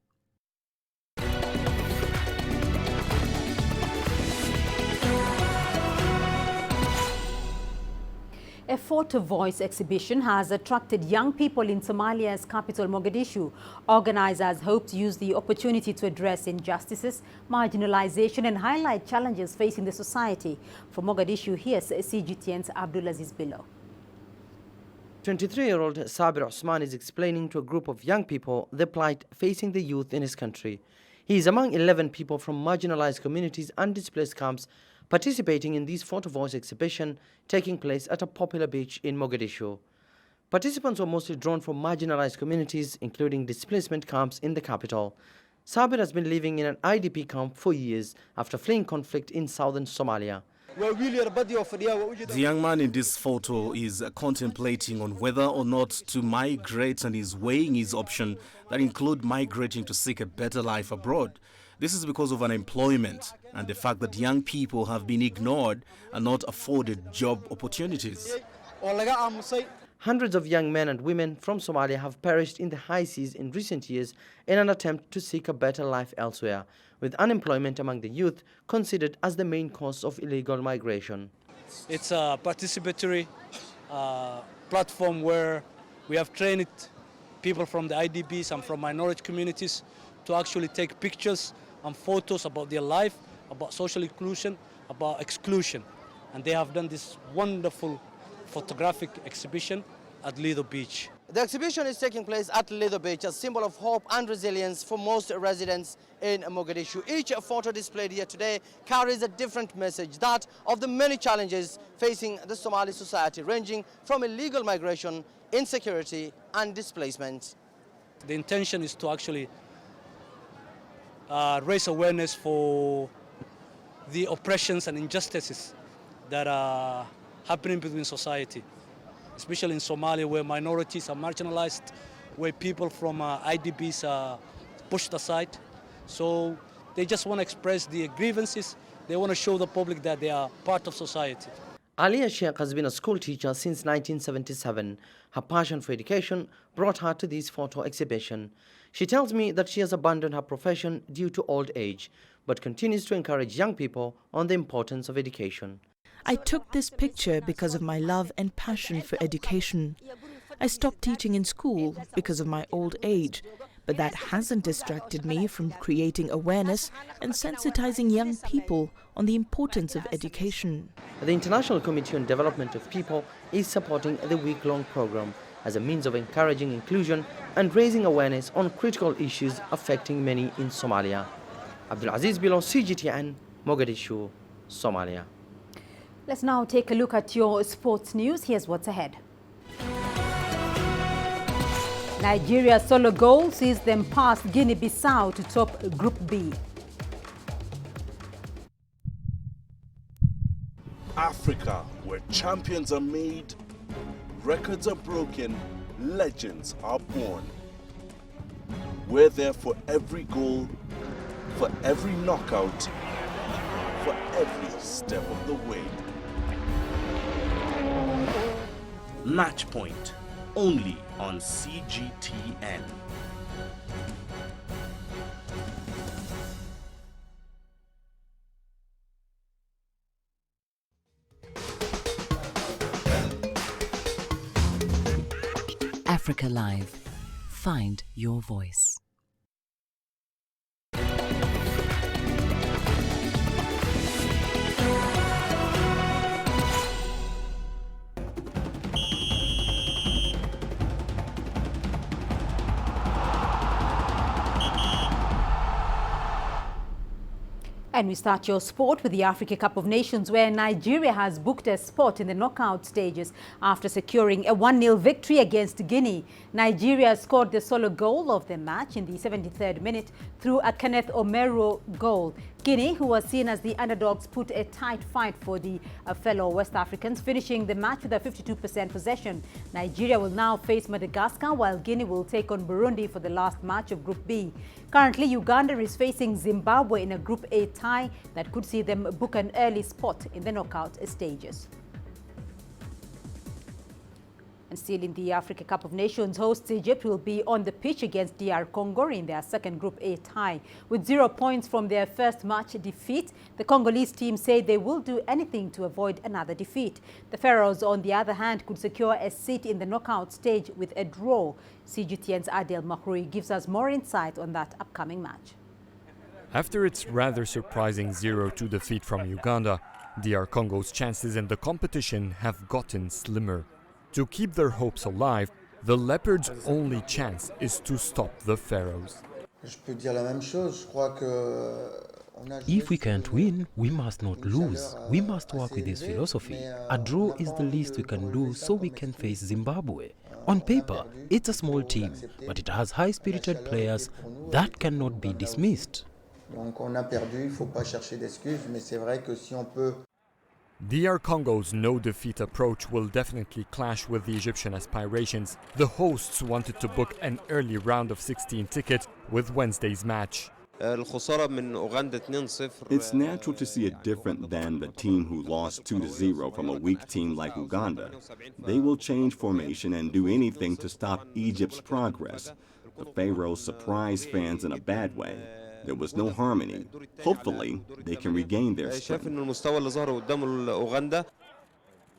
A photo voice exhibition has attracted young people in Somalia's capital, Mogadishu. Organizers hope to use the opportunity to address injustices, marginalization, and highlight challenges facing the society. From Mogadishu, here's CGTN's Abdulaziz Bilo. 23-year-old Sabir Osman is explaining to a group of young people the plight facing the youth in his country. He is among 11 people from marginalized communities and displaced camps participating in this photo voice exhibition taking place at a popular beach in Mogadishu. Participants were mostly drawn from marginalized communities, including displacement camps in the capital. Sabir has been living in an IDP camp for years after fleeing conflict in southern Somalia. The young man in this photo is contemplating on whether or not to migrate and is weighing his option that include migrating to seek a better life abroad. This is because of unemployment and the fact that young people have been ignored and not afforded job opportunities. Hundreds of young men and women from Somalia have perished in the high seas in recent years in an attempt to seek a better life elsewhere, with unemployment among the youth considered as the main cause of illegal migration. It's a participatory platform where we have trained people from the IDPs and from minority communities to actually take pictures and photos about their life, about social inclusion, about exclusion. And they have done this wonderful photographic exhibition at Lido Beach. The exhibition is taking place at Lido Beach, a symbol of hope and resilience for most residents in Mogadishu. Each photo displayed here today carries a different message, that of the many challenges facing the Somali society, ranging from illegal migration, insecurity, and displacement. The intention is to actually raise awareness for the oppressions and injustices that are happening between society, especially in Somalia, where minorities are marginalized, where people from IDPs are pushed aside. So they just want to express their grievances. They want to show the public that they are part of society. Aliyah Sheikh has been a school teacher since 1977. Her passion for education brought her to this photo exhibition. She tells me that she has abandoned her profession due to old age, but continues to encourage young people on the importance of education. I took this picture because of my love and passion for education. I stopped teaching in school because of my old age, but that hasn't distracted me from creating awareness and sensitizing young people on the importance of education. The International Committee on Development of People is supporting the week-long program as a means of encouraging inclusion and raising awareness on critical issues affecting many in Somalia. Abdulaziz Bilo, CGTN, Mogadishu, Somalia. Let's now take a look at your sports news. Here's what's ahead. Nigeria's solo goal sees them past Guinea-Bissau to top Group B. Africa, where champions are made, records are broken, legends are born. We're there for every goal, for every knockout, for every step of the way. Match Point, only on CGTN. Africa Live. Find your voice. And we start your sport with the Africa Cup of Nations, where Nigeria has booked a spot in the knockout stages after securing a 1-0 victory against Guinea. Nigeria scored the solo goal of the match in the 73rd minute through a Kenneth Omero goal. Guinea, who was seen as the underdogs, put a tight fight for the fellow West Africans, finishing the match with a 52% possession. Nigeria will now face Madagascar, while Guinea will take on Burundi for the last match of Group B. Currently, Uganda is facing Zimbabwe in a Group A tie that could see them book an early spot in the knockout stages. And still in the Africa Cup of Nations, hosts Egypt will be on the pitch against DR Congo in their second Group A tie. With 0 points from their first match defeat, the Congolese team say they will do anything to avoid another defeat. The Pharaohs, on the other hand, could secure a seat in the knockout stage with a draw. CGTN's Adel Makhroui gives us more insight on that upcoming match. After its rather surprising 0-2 defeat from Uganda, DR Congo's chances in the competition have gotten slimmer. To keep their hopes alive, the Leopards' only chance is to stop the Pharaohs. If we can't win, we must not lose. We must work with this philosophy. A draw is the least we can do so we can face Zimbabwe. On paper, it's a small team, but it has high-spirited players that cannot be dismissed. DR Congo's no-defeat approach will definitely clash with the Egyptian aspirations. The hosts wanted to book an early round of 16 ticket with Wednesday's match. It's natural to see it different than the team who lost 2-0 from a weak team like Uganda. They will change formation and do anything to stop Egypt's progress. The Pharaohs surprised fans in a bad way. There was no harmony. Hopefully, they can regain their strength.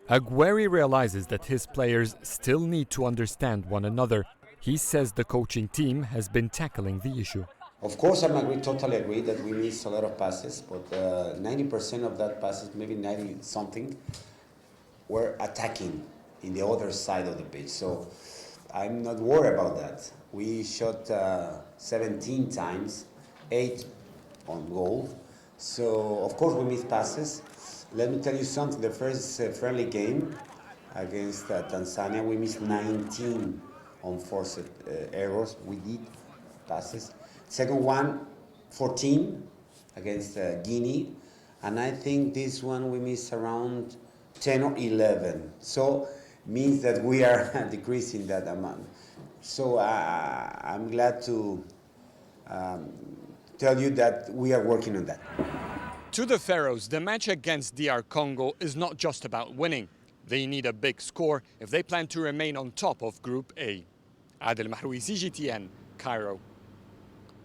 Agueri realizes that his players still need to understand one another. He says the coaching team has been tackling the issue. Of course, totally agree that we miss a lot of passes, but 90% of that passes, maybe 90-something, were attacking in the other side of the pitch. So I'm not worried about that. We shot 17 times. 8 on goal. So, of course, we miss passes. Let me tell you something. The first friendly game against Tanzania, we missed 19 on forced errors. We did passes. Second one, 14 against Guinea. And I think this one we missed around 10 or 11. So, means that we are decreasing that amount. So, I'm glad to tell you that we are working on that. To the Pharaohs, the match against DR Congo is not just about winning. They need a big score if they plan to remain on top of Group A. Adel Makhroui, CGTN, Cairo.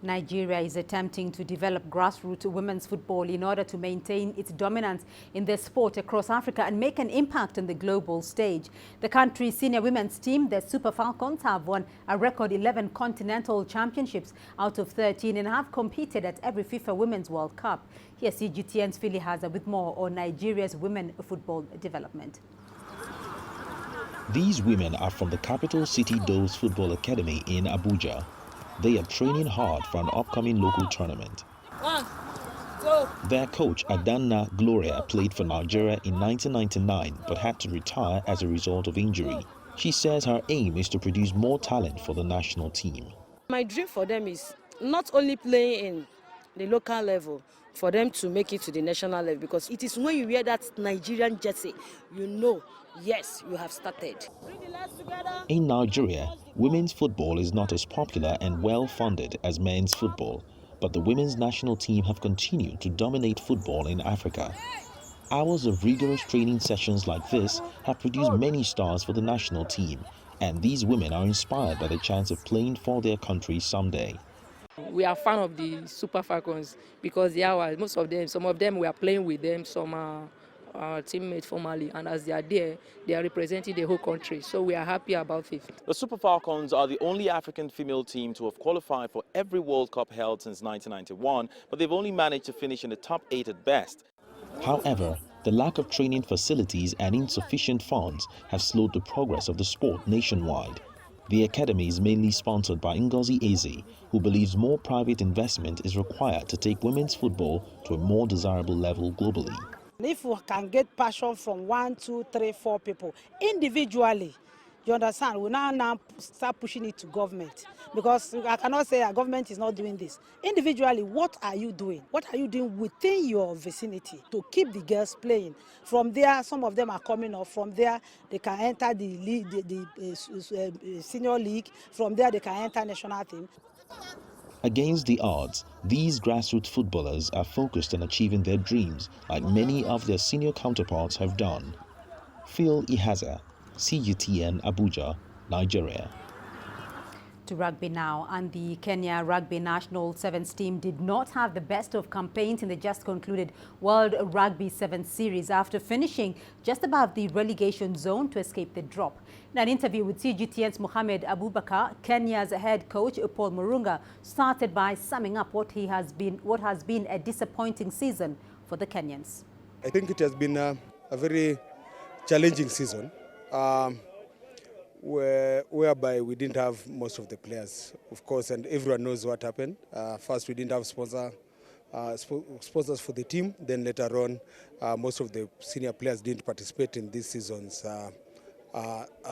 Nigeria is attempting to develop grassroots women's football in order to maintain its dominance in the sport across Africa and make an impact on the global stage. The country's senior women's team, the Super Falcons, have won a record 11 continental championships out of 13 and have competed at every FIFA Women's World Cup. Here's CGTN's Philly Haza with more on Nigeria's women football development. These women are from the capital city Doves Football Academy in Abuja. They are training hard for an upcoming local tournament. Their coach, Adanna Gloria, played for Nigeria in 1999 but had to retire as a result of injury. She says her aim is to produce more talent for the national team. My dream for them is not only playing in the local level, for them to make it to the national level, because it is when you wear that Nigerian jersey, you know, yes, you have started. In Nigeria, women's football is not as popular and well-funded as men's football, but the women's national team have continued to dominate football in Africa. Hours of rigorous training sessions like this have produced many stars for the national team, and these women are inspired by the chance of playing for their country someday. We are fan of the Super Falcons because they are, most of them, some of them we are playing with them, some are our teammates formally, and as they are there, they are representing the whole country, so we are happy about it. The Super Falcons are the only African female team to have qualified for every World Cup held since 1991, but they've only managed to finish in the top 8 at best. However, the lack of training facilities and insufficient funds have slowed the progress of the sport nationwide. The academy is mainly sponsored by Ngozi Eze, who believes more private investment is required to take women's football to a more desirable level globally. If we can get passion from 1, 2, 3, 4 people individually, you understand, we now start pushing it to government, because I cannot say our government is not doing this. Individually, what are you doing? What are you doing within your vicinity to keep the girls playing? From there, some of them are coming up. From there, they can enter the league, the senior league. From there, they can enter national team. Against the odds, these grassroots footballers are focused on achieving their dreams like many of their senior counterparts have done. Phil Ihaza, CGTN Abuja, Nigeria. To rugby now, and the Kenya Rugby National Sevens team did not have the best of campaigns in the just concluded World Rugby Sevens series after finishing just above the relegation zone to escape the drop. In an interview with CGTN's Mohamed Abubakar, Kenya's head coach Paul Murunga started by summing up what has been a disappointing season for the Kenyans. I think it has been a very challenging season. Whereby we didn't have most of the players, of course, and everyone knows what happened. First, we didn't have sponsors for the team. Then later on, most of the senior players didn't participate in this season's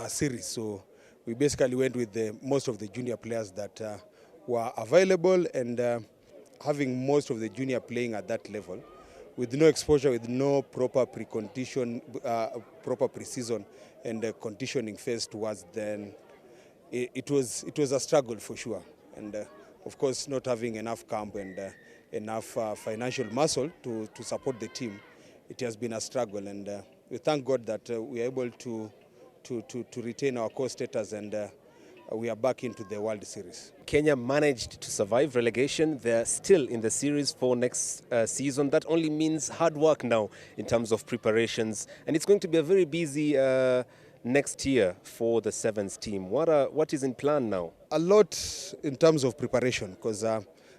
series. So we basically went with most of the junior players that were available, and having most of the junior playing at that level, with no exposure, with no proper precondition, proper pre-season, and the conditioning phase towards then, it was a struggle for sure. And of course, not having enough camp and enough financial muscle to support the team, it has been a struggle. And we thank God that we are able to retain our core status, and we are back into the World Series. Kenya managed to survive relegation. They're still in the series for next season. That only means hard work now in terms of preparations. And it's going to be a very busy next year for the Sevens team. What is in plan now? A lot in terms of preparation, because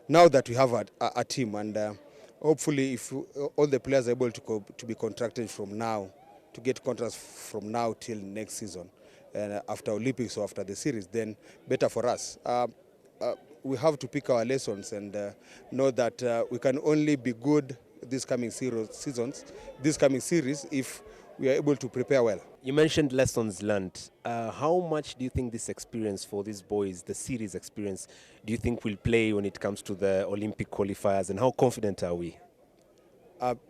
now that we have a team, and hopefully if all the players are able to be contracted from now, to get contracts from now till next season, and after Olympics or after the series, then better for us. We have to pick our lessons and know that we can only be good this coming series if we are able to prepare well. You mentioned lessons learned. How much do you think this experience for these boys, the series experience, do you think will play when it comes to the Olympic qualifiers, and how confident are we?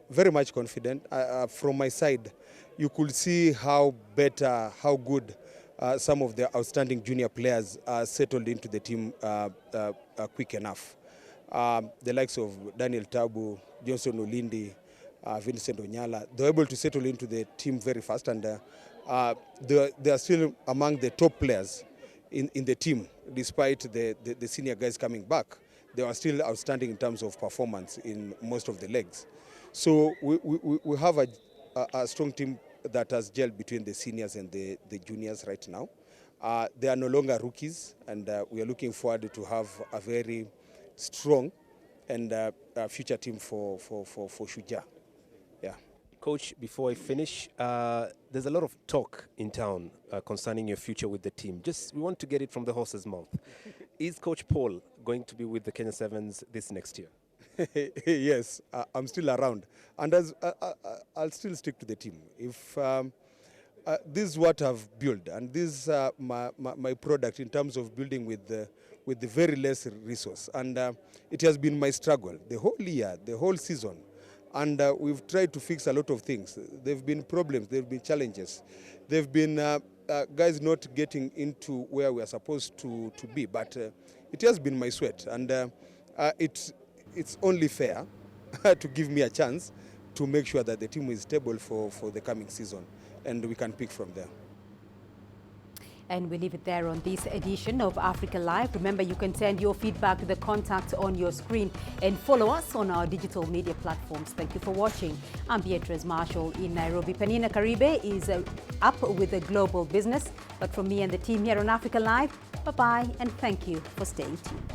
Very much confident. From my side, you could see how good some of the outstanding junior players settled into the team quick enough. The likes of Daniel Tabu, Johnson Olindi, Vincent Onyala, they were able to settle into the team very fast, and they are still among the top players in the team, despite the senior guys coming back. They are still outstanding in terms of performance in most of the legs. So we have a strong team that has gelled between the seniors and the juniors right now. They are no longer rookies, and we are looking forward to have a very strong and future team for Shujaa. Yeah. Coach, before I finish, there's a lot of talk in town concerning your future with the team. We want to get it from the horse's mouth. Is Coach Paul going to be with the Kenya Sevens this next year? Yes, I'm still around, and I'll still stick to the team. If this is what I've built, and this is my product in terms of building with the very less resource, and it has been my struggle the whole year, the whole season, and we've tried to fix a lot of things. There've been problems, there've been challenges, there've been guys not getting into where we are supposed to be, but it has been my sweat, and it's only fair to give me a chance to make sure that the team is stable for the coming season, and we can pick from there. And we leave it there on this edition of Africa Live. Remember, you can send your feedback to the contact on your screen and follow us on our digital media platforms. Thank you for watching. I'm Beatrice Marsall in Nairobi. Penina Karibe is up with the global business. But from me and the team here on Africa Live, bye-bye, and thank you for staying tuned.